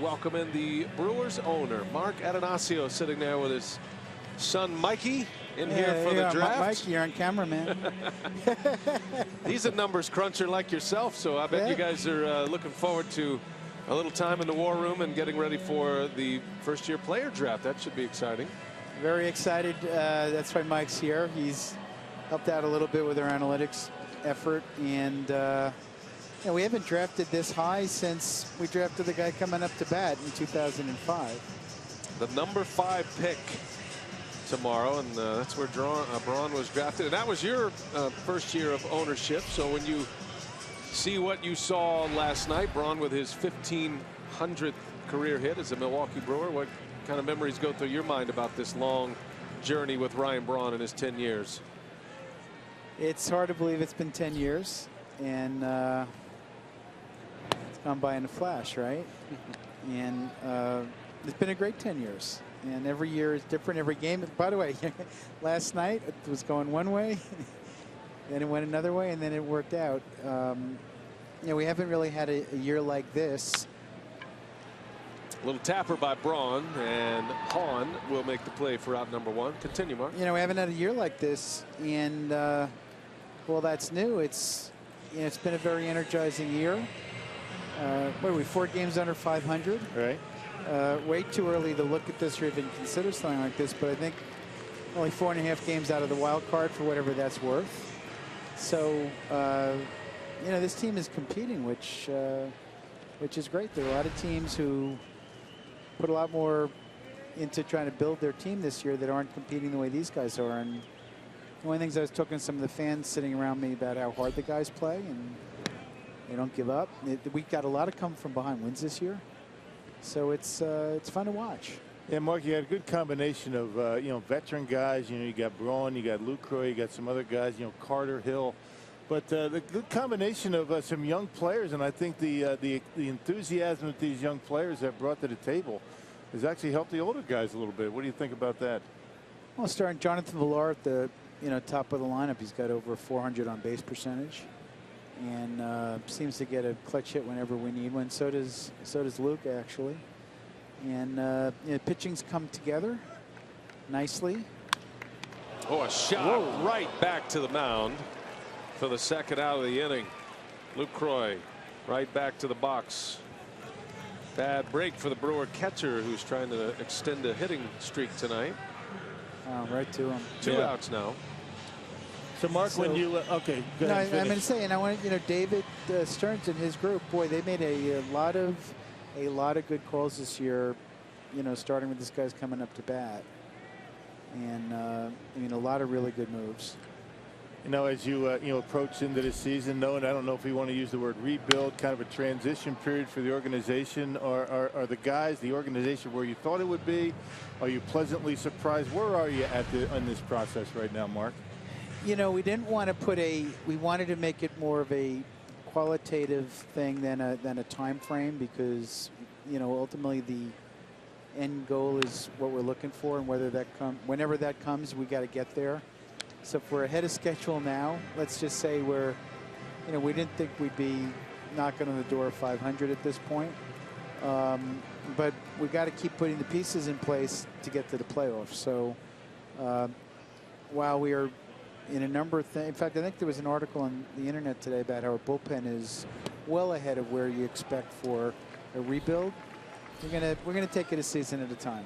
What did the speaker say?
welcome in the Brewers owner, Mark Attanasio, sitting there with his son Mikey in here for the draft. Mike, you're on camera, man. He's a numbers cruncher like yourself, so I bet you guys are looking forward to a little time in the war room and getting ready for the first-year player draft. That should be exciting. Very excited. That's why Mike's here. He's helped out a little bit with our analytics effort, and we haven't drafted this high since we drafted the guy coming up to bat in 2005. The number 5 pick tomorrow, and that's where Braun was drafted, and that was your first year of ownership. So when you see what you saw last night, Braun with his 1,500th career hit as a Milwaukee Brewer, what kind of memories go through your mind about this long journey with Ryan Braun in his 10 years? It's hard to believe it's been 10 years, and it's gone by in a flash, right? And it's been a great 10 years. And every year is different, every game. By the way, last night it was going one way, then it went another way, and then it worked out. We haven't really had a year like this. A little tapper by Braun, and Hahn will make the play for out number 1. Continue, Mark. We haven't had a year like this, and well, that's new. It's been a very energizing year. What are we, 4 games under 500? Right. Way too early to look at this or even consider something like this, but I think only 4.5 games out of the wild card for whatever that's worth. So this team is competing, which is great. There are a lot of teams who put a lot more into trying to build their team this year that aren't competing the way these guys are. And one of the things I was talking to some of the fans sitting around me about how hard the guys play, and they don't give up. We got a lot of come from behind wins this year. So it's fun to watch. Yeah, Mark, you had a good combination of veteran guys. You got Braun, you got Lucroy, you got some other guys. Carter, Hill, but the good combination of some young players, and I think the enthusiasm that these young players have brought to the table has actually helped the older guys a little bit. What do you think about that? Well, starting Jonathan Villar at the top of the lineup, he's got over 400 on base percentage, and seems to get a clutch hit whenever we need one. So does Luke, actually. And pitching's come together nicely. Oh, a shot right back to the mound for the second out of the inning. Lucroy right back to the box. Bad break for the Brewer catcher, who's trying to extend a hitting streak tonight. Right to him. 2 outs now. So Mark, when you okay, go ahead. I'm going to say, and I want David Stearns and his group. Boy, they made a lot of good calls this year. Starting with this guy's coming up to bat, and a lot of really good moves. As you approach into this season, knowing, I don't know if we want to use the word rebuild, kind of a transition period for the organization, or are the guys, the organization, where you thought it would be? Are you pleasantly surprised? Where are you in this process right now, Mark? We didn't want to we wanted to make it more of a qualitative thing than a time frame, because ultimately the end goal is what we're looking for, and whenever that comes, we got to get there. So if we're ahead of schedule now, let's just say we didn't think we'd be knocking on the door of 500 at this point, but we got to keep putting the pieces in place to get to the playoffs. So while we are in a number of things, in fact, I think there was an article on the internet today about how our bullpen is well ahead of where you expect for a rebuild. We're gonna take it a season at a time.